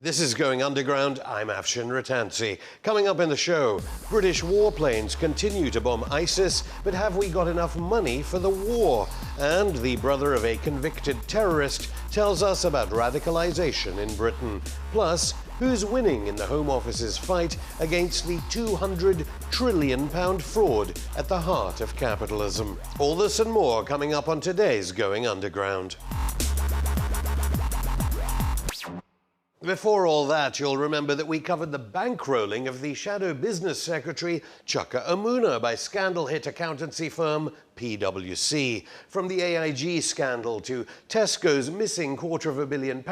This is Going Underground. I'm Afshin Rattansi. Coming up in the show, British warplanes continue to bomb ISIS, but have we got enough money for the war? And the brother of a convicted terrorist tells us about radicalization in Britain. Plus, who's winning in the Home Office's fight against the £200 trillion fraud at the heart of capitalism? All this and more coming up on today's Going Underground. Before all that, you'll remember that we covered the bankrolling of the shadow business secretary Chuka Umunna by scandal-hit accountancy firm PwC. From the AIG scandal to Tesco's missing £250 million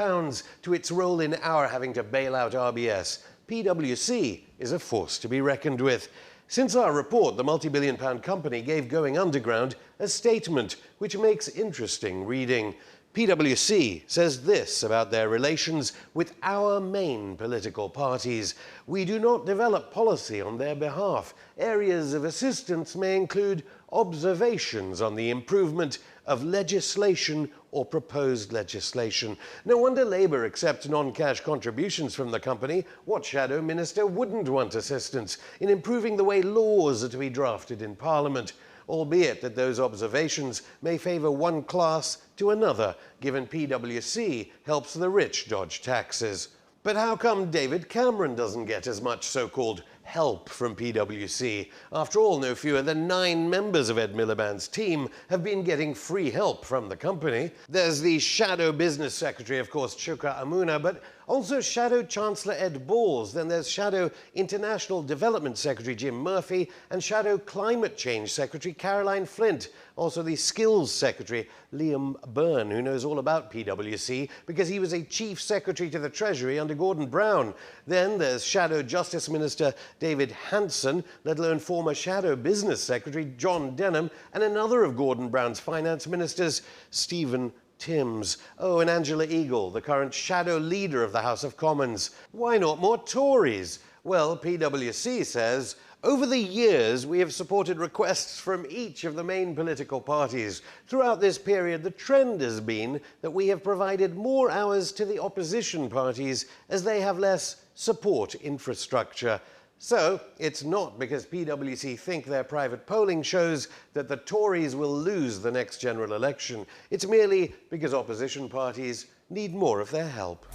to its role in our having to bail out RBS, PwC is a force to be reckoned with. Since our report, the multi-billion-pound company gave Going Underground a statement which makes interesting reading. PwC says this about their relations with our main political parties. We do not develop policy on their behalf. Areas of assistance may include observations on the improvement of legislation or proposed legislation. No wonder Labour accepts non-cash contributions from the company. What shadow minister wouldn't want assistance in improving the way laws are to be drafted in Parliament? Albeit that those observations may favour one class to another, given PwC helps the rich dodge taxes. But how come David Cameron doesn't get as much so-called help from PwC? After all, no fewer than 9 members of Ed Miliband's team have been getting free help from the company. There's the shadow business secretary, of course, Chuka Umunna, but also Shadow Chancellor Ed Balls. Then there's Shadow International Development Secretary Jim Murphy and Shadow Climate Change Secretary Caroline Flint. Also the Skills Secretary Liam Byrne, who knows all about PwC because he was a Chief Secretary to the Treasury under Gordon Brown. Then there's Shadow Justice Minister David Hanson, let alone former Shadow Business Secretary John Denham, and another of Gordon Brown's finance ministers, Stephen Timms. Oh, and Angela Eagle, the current shadow leader of the House of Commons. Why not more Tories? Well, PwC says, over the years, we have supported requests from each of the main political parties. Throughout this period, the trend has been that we have provided more hours to the opposition parties as they have less support infrastructure. So, it's not because PwC think their private polling shows that the Tories will lose the next general election. It's merely because opposition parties need more of their help.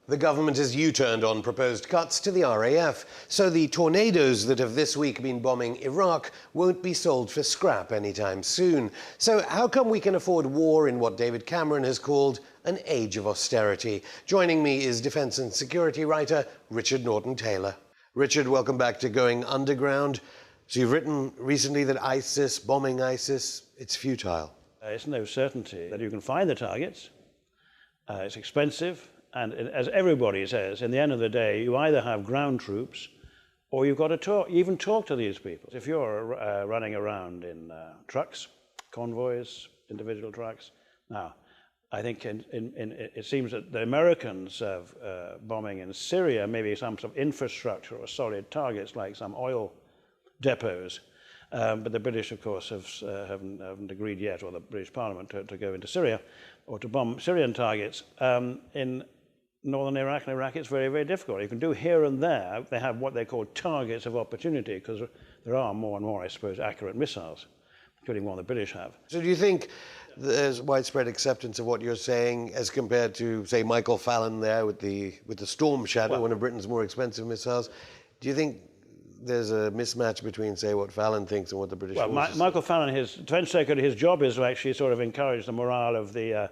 The government has U-turned on proposed cuts to the RAF, so the tornadoes that have this week been bombing Iraq won't be sold for scrap anytime soon. So how come we can afford war in what David Cameron has called an age of austerity? Joining me is defence and security writer Richard Norton-Taylor. Richard, welcome back to Going Underground. So you've written recently that bombing ISIS, it's futile. It's no certainty that you can find the targets. It's expensive. And as everybody says, in the end of the day, you either have ground troops or you've got to even talk to these people. If you're running around in trucks, convoys, individual trucks. Now, I think it seems that the Americans have bombing in Syria, maybe some sort of infrastructure or solid targets like some oil depots. But the British, of course, haven't agreed yet, or the British Parliament, to go into Syria or to bomb Syrian targets. In northern Iraq and Iraq, it's very, very difficult. You can do here and there. They have what they call targets of opportunity, because there are more and more, I suppose, accurate missiles, including one the British have. So do you think there's widespread acceptance of what you're saying as compared to, say, Michael Fallon there with the Storm Shadow, one of Britain's more expensive missiles? Do you think there's a mismatch between, say, what Fallon thinks and what the British forces Michael Fallon, his defence secretary, his job is to actually sort of encourage the morale of the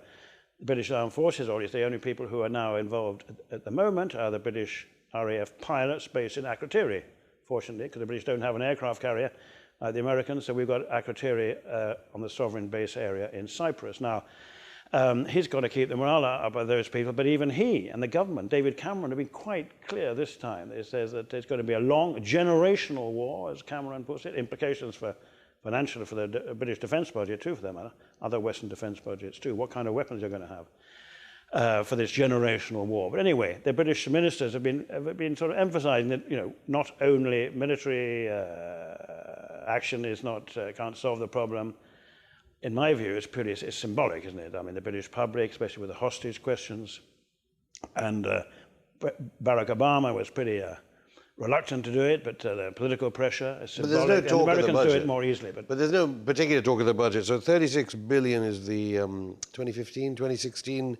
British Armed Forces, or at least the only people who are now involved at the moment are the British RAF pilots based in Akrotiri, fortunately, because the British don't have an aircraft carrier, the Americans, so we've got Akrotiri on the sovereign base area in Cyprus. Now, he's got to keep the morale up of those people, but even he and the government, David Cameron, have been quite clear this time. It says that it's going to be a long, generational war, as Cameron puts it, implications for financially for the British defence budget too, for that matter, other Western defence budgets too, what kind of weapons they're going to have for this generational war. But anyway, the British ministers have been sort of emphasising that, you know, not only military action can't solve the problem, in my view, it's symbolic, isn't it? I mean, the British public, especially with the hostage questions, and Barack Obama was pretty reluctant to do it, but the political pressure is symbolic. But there's no talk and of the Americans do budget. it more easily. But there's no particular talk of the budget. So 36 billion is the 2015, 2016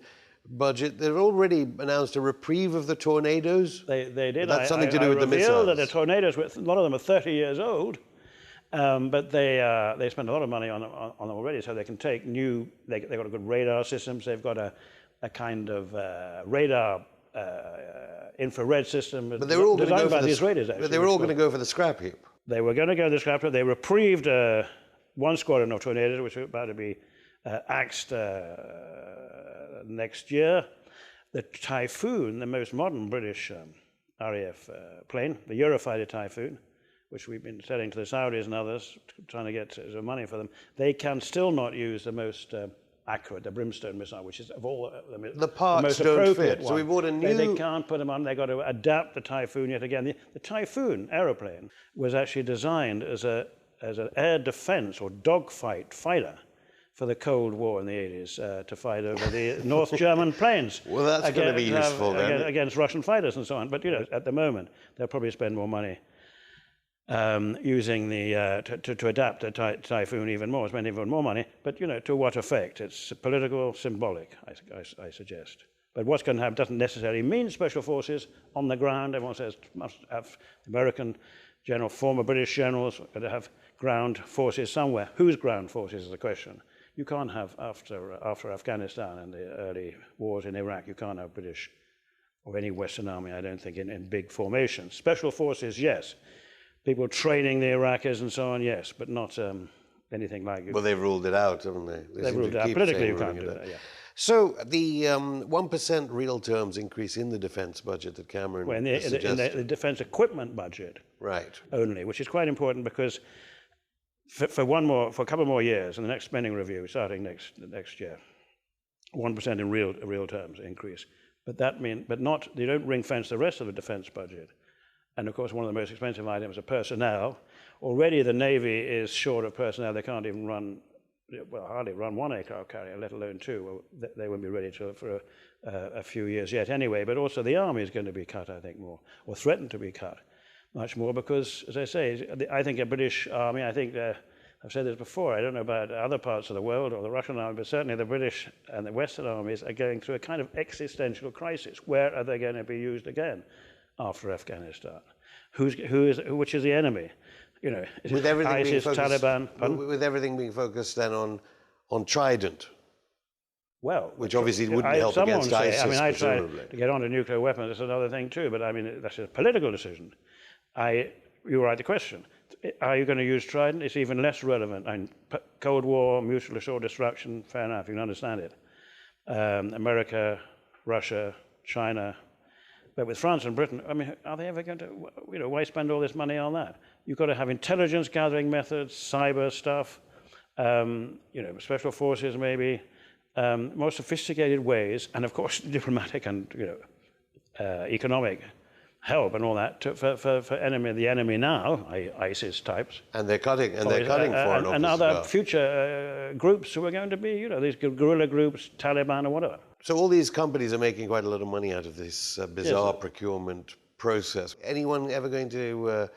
budget. They've already announced a reprieve of the tornadoes. They did. But that's something to do with the missiles. That the tornadoes, a lot of them are 30 years old, but they spend a lot of money on them already, so they can take new. They've got a good radar systems. They've got a kind of radar infrared system. But they were all going to go for the Israelis, actually, But they were all going to go for the scrap heap. They were going to go to the scrap heap. They reprieved one squadron of tornadoes, which were about to be axed next year. The Typhoon, the most modern British RAF plane, the Eurofighter Typhoon, which we've been selling to the Saudis and others, trying to get some money for them, they can still not use the most accurate, the Brimstone missile, which is of all the parts the most don't appropriate fit. one. So we bought a new. They can't put them on. They've got to adapt the Typhoon yet again. The Typhoon aeroplane was actually designed as an air defense or dogfight fighter for the Cold War in the 80s to fight over the North German planes. Well, that's going to be useful then. Against Russian fighters and so on. But at the moment, they'll probably spend more money using the to adapt the Typhoon even more, spending even more money. But to what effect? It's political, symbolic, I suggest. But what's going to happen doesn't necessarily mean special forces on the ground. Everyone says must have American general, former British generals, got to have ground forces somewhere. Whose ground forces is the question. You can't have after Afghanistan and the early wars in Iraq. You can't have British or any Western army, I don't think, in big formations. Special forces, yes. People training the Iraqis and so on, yes, but not anything like it. Well, they've ruled it out, haven't they? They've ruled it out. Politically, you can't do that, yeah. So the 1% real terms increase in the defence budget that Cameron suggested. In the defence equipment budget right. only, which is quite important because for a couple more years, in the next spending review starting next year, 1% in real terms increase. But you don't ring fence the rest of the defence budget. And of course, one of the most expensive items is personnel. Already the Navy is short of personnel. They can't even hardly run one aircraft carrier, let alone two. Well, they won't be ready for a few years yet anyway. But also the Army is going to be cut, I think, more, or threatened to be cut much more because, as I say, I think a British Army, I've said this before, I don't know about other parts of the world or the Russian Army, but certainly the British and the Western armies are going through a kind of existential crisis. Where are they going to be used again after Afghanistan? Which is the enemy? With everything ISIS, being focused, Taliban. Pardon? With everything being focused then on Trident. Well, which obviously wouldn't help against ISIS, I try presumably. to get onto nuclear weapons. That's another thing too. But that's a political decision. You write the question: are you going to use Trident? It's even less relevant. Cold War, mutual assured destruction. Fair enough. You can understand it. America, Russia, China. But with France and Britain, are they ever going to? Why spend all this money on that? You've got to have intelligence gathering methods, cyber stuff, special forces maybe, more sophisticated ways, and of course diplomatic and economic help and all that for the enemy now, ISIS types. And they're cutting foreign officers and other future groups who are going to be, these guerrilla groups, Taliban or whatever. So all these companies are making quite a lot of money out of this bizarre procurement process. Anyone ever going to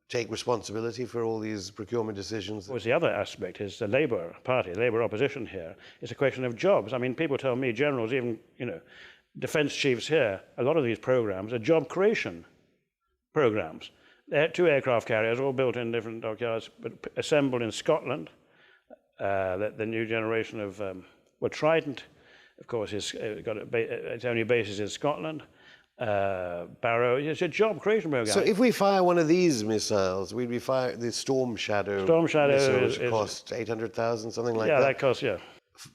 take responsibility for all these procurement decisions? Well, the other aspect is the Labour Party, Labour opposition here. It's a question of jobs. People tell me, generals, even, defence chiefs here, a lot of these programs are job creation programs. They're 2 aircraft carriers, all built in different dockyards, but assembled in Scotland. The new generation of, Trident, of course, its only bases in Scotland. Barrow, it's a job creation program. So if we fire one of these missiles, we'd be firing the Storm Shadow missiles, which cost 800,000, something like that. Yeah, that costs, yeah.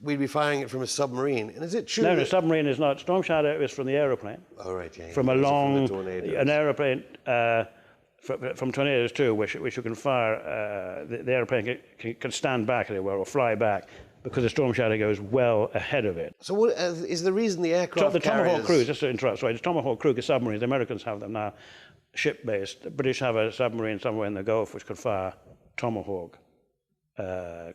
We'd be firing it from a submarine. And is it true? No, the submarine is not. Storm Shadow is from the aeroplane. Oh, right, yeah. From an aeroplane, from tornadoes too, which you can fire, the aeroplane can stand back, as it were, or fly back, because the Storm Shadow goes well ahead of it. So what is the reason the aircraft the carriers... Tomahawk Cruise, just to interrupt, sorry, the Tomahawk Cruise is submarines. The Americans have them now, ship-based. The British have a submarine somewhere in the Gulf which could fire Tomahawk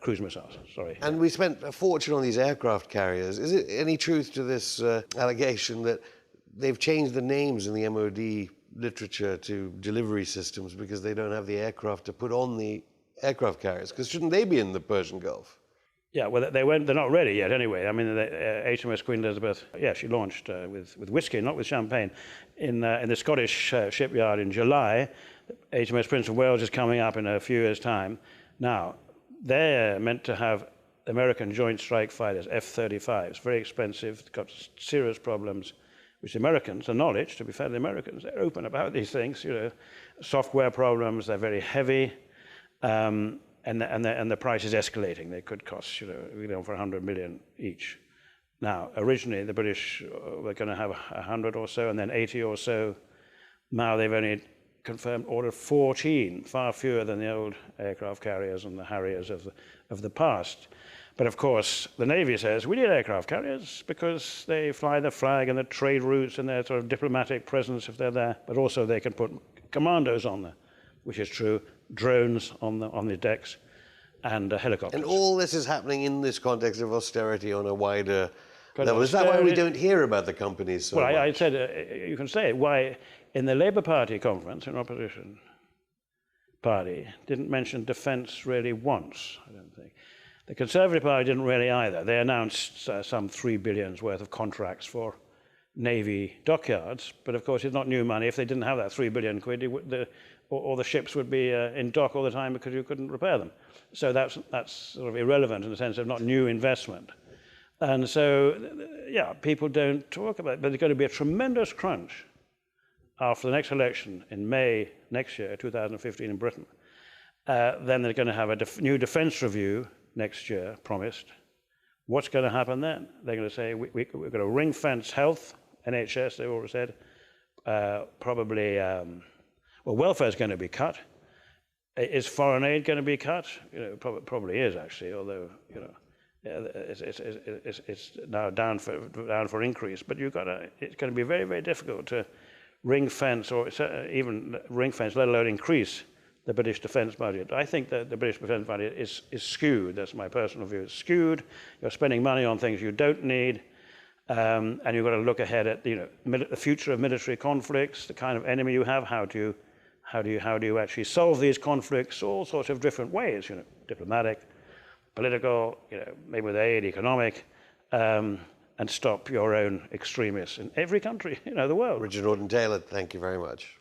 cruise missiles. Sorry. And we spent a fortune on these aircraft carriers. Is it any truth to this allegation that they've changed the names in the MOD literature to delivery systems because they don't have the aircraft to put on the aircraft carriers? Because shouldn't they be in the Persian Gulf? Yeah, well, they're not ready yet anyway. I mean, the HMS Queen Elizabeth, yeah, she launched with whiskey, not with champagne, in the Scottish shipyard in July. HMS Prince of Wales is coming up in a few years' time. Now, they're meant to have American Joint Strike Fighters, F-35s, very expensive, got serious problems, which the Americans acknowledge. To be fair to the Americans, they're open about these things, software problems, they're very heavy. And the price is escalating. They could cost, for 100 million each. Now, originally, the British were going to have 100 or so, and then 80 or so. Now they've only confirmed ordered 14, far fewer than the old aircraft carriers and the Harriers of the past. But of course, the Navy says, we need aircraft carriers because they fly the flag and the trade routes and their sort of diplomatic presence if they're there, but also they can put commandos on there, which is true, drones on the decks, and helicopters. And all this is happening in this context of austerity on a wider level. Is that why we don't hear about the companies so much? I said, you can say it, why in the Labour Party conference, an opposition party, didn't mention defence really once, I don't think. The Conservative Party didn't really either. They announced some 3 billion worth of contracts for Navy dockyards, but of course it's not new money. If they didn't have that 3 billion quid, all the ships would be in dock all the time because you couldn't repair them. So that's sort of irrelevant in the sense of not new investment. And so, yeah, people don't talk about it, but there's going to be a tremendous crunch after the next election in May next year, 2015 in Britain. Then they're going to have a new defence review next year, promised. What's going to happen then? They're going to say, we're going to ring-fence health, NHS, they've already said, probably... welfare is going to be cut. Is foreign aid going to be cut? Probably is actually, although it's now down for increase. But it's going to be very, very difficult to ring fence or even ring fence, let alone increase the British defence budget. I think that the British defence budget is skewed. That's my personal view. It's skewed. You're spending money on things you don't need. And you've got to look ahead at the future of military conflicts, the kind of enemy you have, how do you actually solve these conflicts, all sorts of different ways, diplomatic, political, maybe with aid, economic, and stop your own extremists in every country, the world. Richard Norton-Taylor, thank you very much.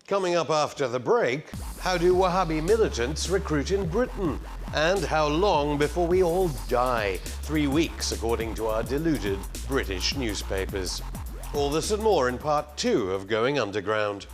Coming up after the break, how do Wahhabi militants recruit in Britain? And how long before we all die? 3 weeks, according to our deluded British newspapers. All this and more in part 2 of Going Underground.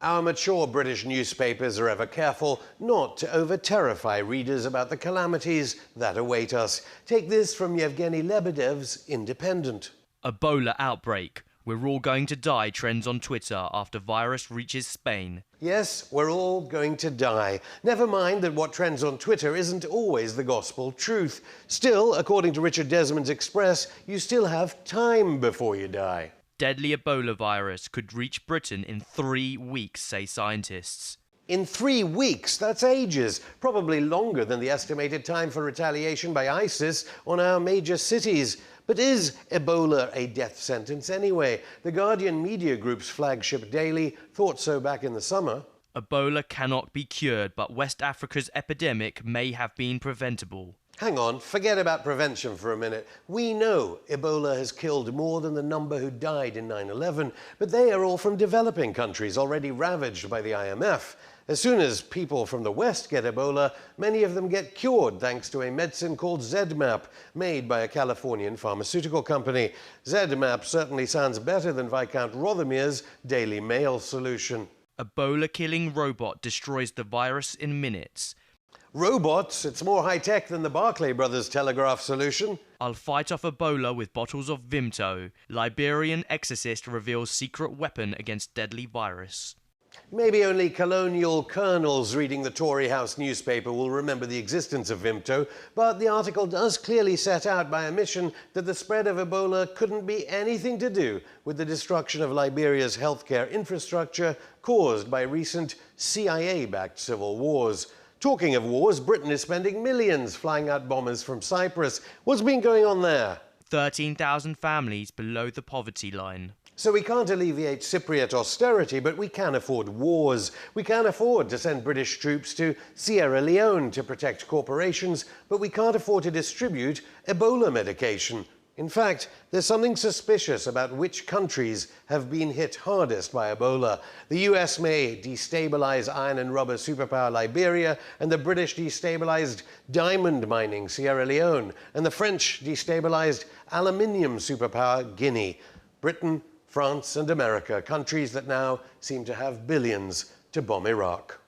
Our mature British newspapers are ever careful not to over-terrify readers about the calamities that await us. Take this from Yevgeny Lebedev's Independent. Ebola outbreak. We're all going to die trends on Twitter after virus reaches Spain. Yes, we're all going to die. Never mind that what trends on Twitter isn't always the gospel truth. Still, according to Richard Desmond's Express, you still have time before you die. Deadly Ebola virus could reach Britain in 3 weeks, say scientists. In 3 weeks? That's ages. Probably longer than the estimated time for retaliation by ISIS on our major cities. But is Ebola a death sentence anyway? The Guardian Media Group's flagship daily thought so back in the summer. Ebola cannot be cured, but West Africa's epidemic may have been preventable. Hang on, forget about prevention for a minute. We know Ebola has killed more than the number who died in 9/11, but they are all from developing countries already ravaged by the IMF. As soon as people from the West get Ebola, many of them get cured thanks to a medicine called ZMapp, made by a Californian pharmaceutical company. ZMapp certainly sounds better than Viscount Rothermere's Daily Mail solution. Ebola-killing robot destroys the virus in minutes. Robots? It's more high-tech than the Barclay Brothers telegraph solution. I'll fight off Ebola with bottles of Vimto. Liberian exorcist reveals secret weapon against deadly virus. Maybe only colonial colonels reading the Tory House newspaper will remember the existence of Vimto, but the article does clearly set out by omission that the spread of Ebola couldn't be anything to do with the destruction of Liberia's healthcare infrastructure caused by recent CIA-backed civil wars. Talking of wars, Britain is spending millions flying out bombers from Cyprus. What's been going on there? 13,000 families below the poverty line. So we can't alleviate Cypriot austerity, but we can afford wars. We can afford to send British troops to Sierra Leone to protect corporations, but we can't afford to distribute Ebola medication. In fact, there's something suspicious about which countries have been hit hardest by Ebola. The US may destabilize iron and rubber superpower Liberia, and the British destabilized diamond mining Sierra Leone, and the French destabilized aluminium superpower Guinea. Britain, France and America, countries that now seem to have billions to bomb Iraq.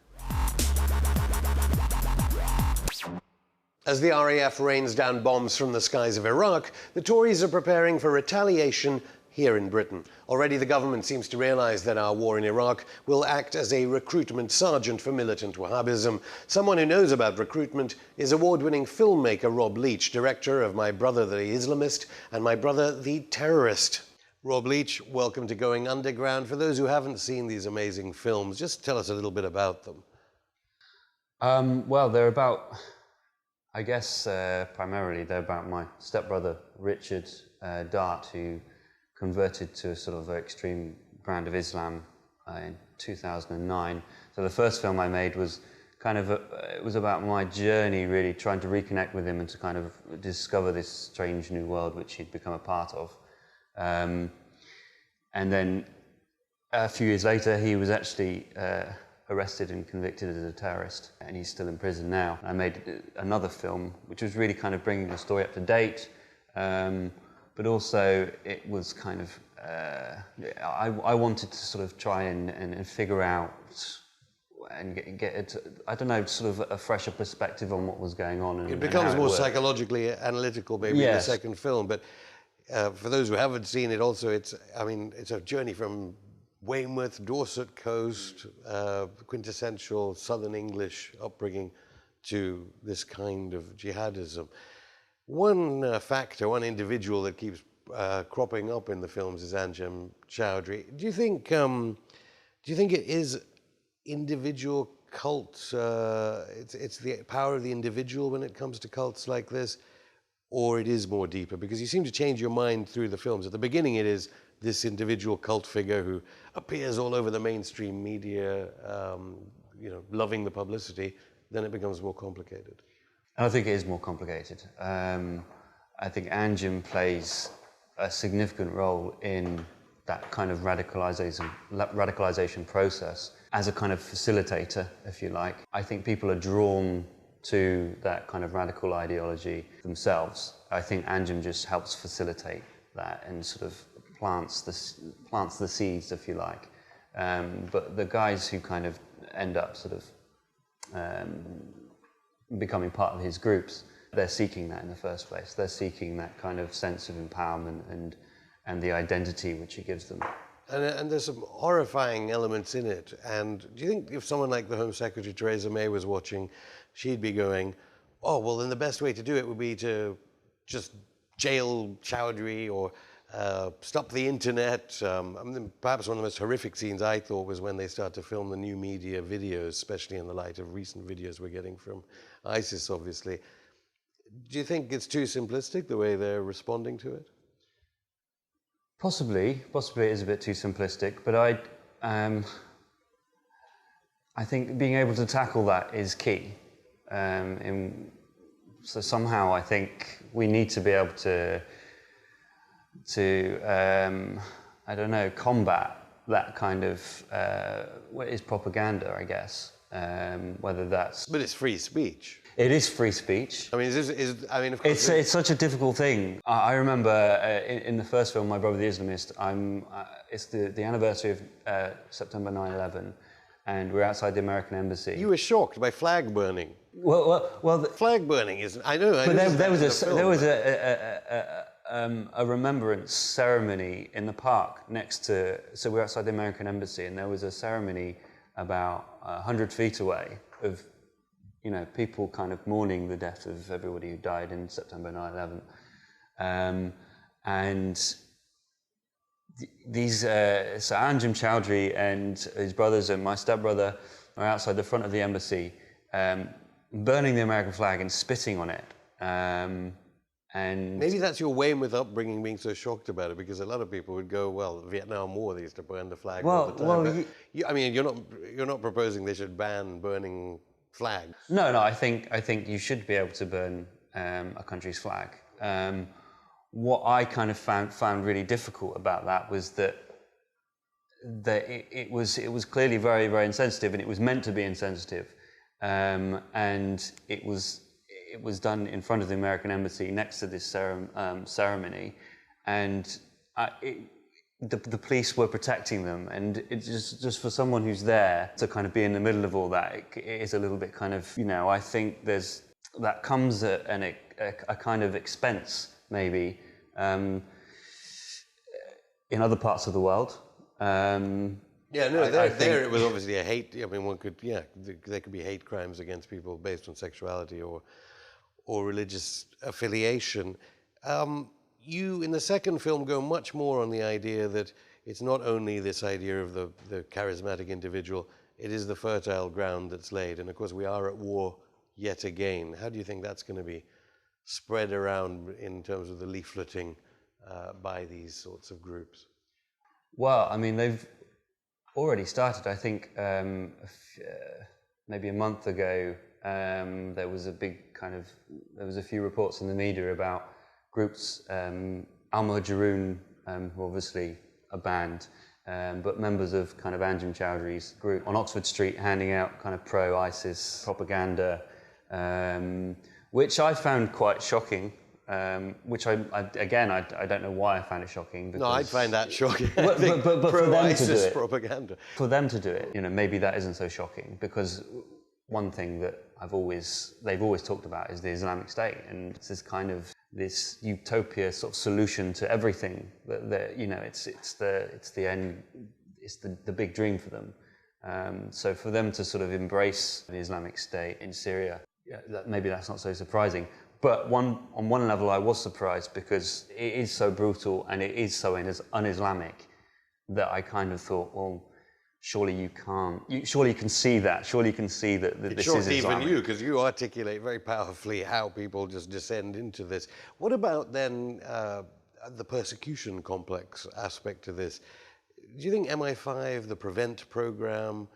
As the RAF rains down bombs from the skies of Iraq, the Tories are preparing for retaliation here in Britain. Already the government seems to realise that our war in Iraq will act as a recruitment sergeant for militant Wahhabism. Someone who knows about recruitment is award-winning filmmaker Rob Leach, director of My Brother the Islamist and My Brother the Terrorist. Rob Leach, welcome to Going Underground. For those who haven't seen these amazing films, just tell us a little bit about them. Well, they're about, I guess, primarily they're about my stepbrother, Richard Dart, who converted to a sort of extreme brand of Islam in 2009. So the first film I made was kind of, it was about my journey, really, trying to reconnect with him and to kind of discover this strange new world which he'd become a part of. And then a few years later, he was actually arrested and convicted as a terrorist, and he's still in prison now. I made another film, which was really kind of bringing the story up to date, but also it was kind of, I wanted to sort of try and figure out and get it, I don't know, sort of a fresher perspective on what was going on. And, it becomes more psychologically analytical maybe in the second film, but for those who haven't seen it also, it's a journey from Weymouth, Dorset coast, quintessential southern English upbringing to this kind of jihadism. One factor, one individual that keeps cropping up in the films is Anjem Chowdhury. Do you think it is individual cults, it's the power of the individual when it comes to cults like this? Or it is more deeper? Because you seem to change your mind through the films. At the beginning, it is this individual cult figure who appears all over the mainstream media, loving the publicity. Then it becomes more complicated. I think it is more complicated. I think Anjem plays a significant role in that kind of radicalization process as a kind of facilitator, if you like. I think people are drawn to that kind of radical ideology themselves. I think Anjem just helps facilitate that and sort of plants the seeds, if you like. But the guys who kind of end up sort of becoming part of his groups, they're seeking that in the first place. They're seeking that kind of sense of empowerment and the identity which he gives them. And there's some horrifying elements in it. And do you think if someone like the Home Secretary Theresa May was watching, she'd be going, oh, well, then the best way to do it would be to just jail Chowdhury or stop the internet. Perhaps one of the most horrific scenes I thought was when they start to film the new media videos, especially in the light of recent videos we're getting from ISIS, obviously. Do you think it's too simplistic, the way they're responding to it? Possibly it is a bit too simplistic, but I think being able to tackle that is key. So somehow I think we need to be able to I don't know, combat that kind of what is propaganda, I guess. Whether that's, but it's free speech. It is free speech. I mean, of course, it's such a difficult thing. I remember in the first film, My Brother the Islamist, it's the anniversary of September 9/11, and we're outside the American embassy. You were shocked by flag burning. Well, flag burning is, I know. But there was a remembrance ceremony in the park next to. So we're outside the American embassy, and there was a ceremony about 100 feet away of, you know, people kind of mourning the death of everybody who died in September 9/11. And these, so Anjem Chowdhury and his brothers and my stepbrother are outside the front of the embassy, burning the American flag and spitting on it. And maybe that's your Weymouth upbringing being so shocked about it, because a lot of people would go, well, Vietnam War, they used to burn the flag all the time. Well, I mean, you're not proposing they should ban burning flags. No, I think you should be able to burn a country's flag. What I kind of found really difficult about that was that it was clearly very, very insensitive, and it was meant to be insensitive, and it was done in front of the American embassy next to this ceremony, and the police were protecting them, and it just for someone who's there to kind of be in the middle of all that, it is a little bit kind of, you know, I think that comes at a kind of expense, maybe, in other parts of the world. There it was obviously a hate. I mean, there could be hate crimes against people based on sexuality or religious affiliation. You, in the second film, go much more on the idea that it's not only this idea of the charismatic individual, it is the fertile ground that's laid. And of course, we are at war yet again. How do you think that's going to be spread around in terms of the leafleting by these sorts of groups? Well, I mean, they've already started. I think maybe a month ago, there was a few reports in the media about groups, Al-Muhajirun, who obviously are banned, but members of kind of Anjem Chowdhury's group on Oxford Street handing out kind of pro-ISIS propaganda, which I found quite shocking. Which I don't know why I found it shocking. No, I'd find that shocking. But for them to do it, propaganda. For them to do it, you know, maybe that isn't so shocking, because one thing that they've always talked about is the Islamic State, and it's this utopia sort of solution to everything. That you know, it's the end, it's the big dream for them. So for them to sort of embrace the Islamic State in Syria, maybe that's not so surprising. But on one level, I was surprised, because it is so brutal and it is so un-Islamic that I kind of thought, well, surely you can see that. Surely you can see that this is Islamic. Even you, because you articulate very powerfully how people just descend into this. What about then the persecution complex aspect to this? Do you think MI5, the PREVENT program,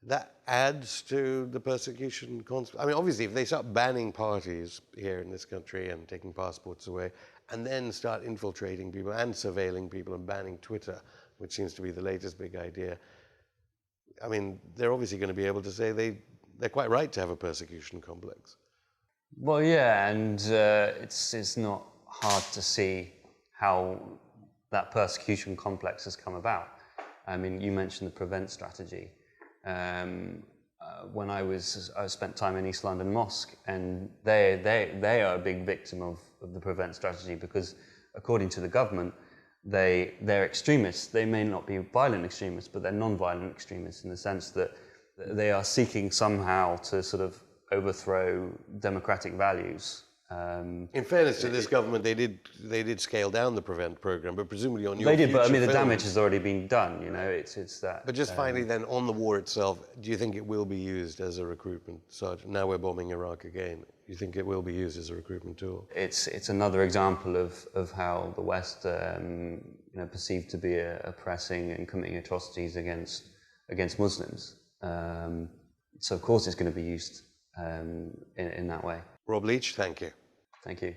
that adds to the persecution concept? I mean, obviously, if they start banning parties here in this country and taking passports away, and then start infiltrating people and surveilling people and banning Twitter, which seems to be the latest big idea, I mean, they're obviously going to be able to say they're quite right to have a persecution complex. Well, yeah, and it's not hard to see how that persecution complex has come about. I mean, you mentioned the PREVENT strategy. When I spent time in East London Mosque, and they are a big victim of the PREVENT strategy, because according to the government, they're extremists. They may not be violent extremists, but they're non-violent extremists in the sense that they are seeking somehow to sort of overthrow democratic values. In fairness to this government, they did scale down the PREVENT program, but presumably on your They did, but I mean, the films, damage has already been done. You know, it's that. But just finally, then, on the war itself, do you think it will be used as a recruitment sergeant? Now we're bombing Iraq again. Do you think it will be used as a recruitment tool? It's another example of how the West, perceived to be oppressing and committing atrocities against Muslims. So of course it's going to be used in that way. Rob Leach, thank you. Thank you.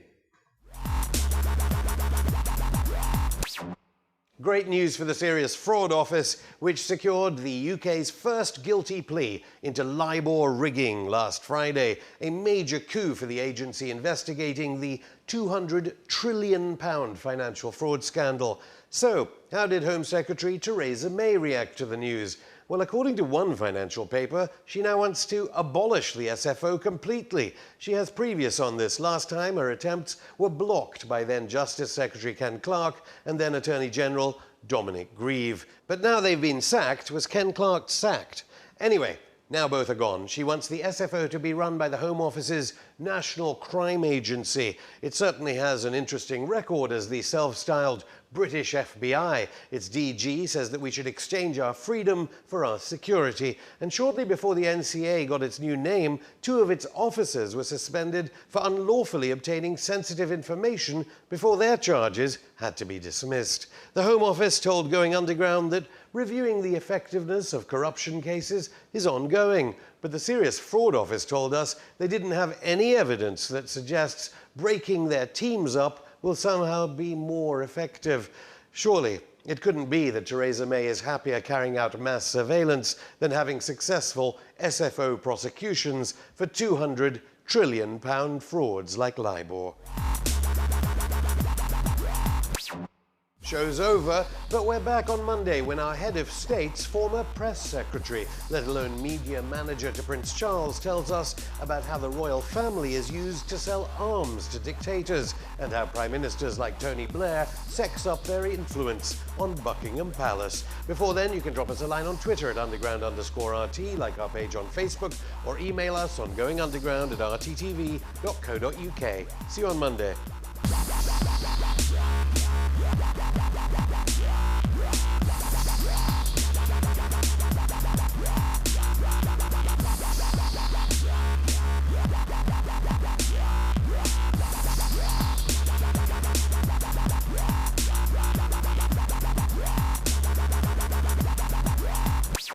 Great news for the Serious Fraud Office, which secured the UK's first guilty plea into LIBOR rigging last Friday, a major coup for the agency investigating the £200 trillion financial fraud scandal. So, how did Home Secretary Theresa May react to the news? Well, according to one financial paper, she now wants to abolish the SFO completely. She has previous on this. Last time, her attempts were blocked by then Justice Secretary Ken Clarke and then Attorney General Dominic Grieve. But now they've been sacked. Was Ken Clarke sacked? Anyway, now both are gone. She wants the SFO to be run by the Home Office's National Crime Agency. It certainly has an interesting record as the self-styled British FBI. Its DG says that we should exchange our freedom for our security. And shortly before the NCA got its new name, 2 of its officers were suspended for unlawfully obtaining sensitive information before their charges had to be dismissed. The Home Office told Going Underground that reviewing the effectiveness of corruption cases is ongoing. But the Serious Fraud Office told us they didn't have any evidence that suggests breaking their teams up will somehow be more effective. Surely, it couldn't be that Theresa May is happier carrying out mass surveillance than having successful SFO prosecutions for £200 trillion frauds like LIBOR. Show's over, but we're back on Monday when our head of state's former press secretary, let alone media manager to Prince Charles, tells us about how the royal family is used to sell arms to dictators and how prime ministers like Tony Blair sex up their influence on Buckingham Palace. Before then, you can drop us a line on Twitter at underground_RT, like our page on Facebook, or email us on goingunderground@rttv.co.uk. See you on Monday.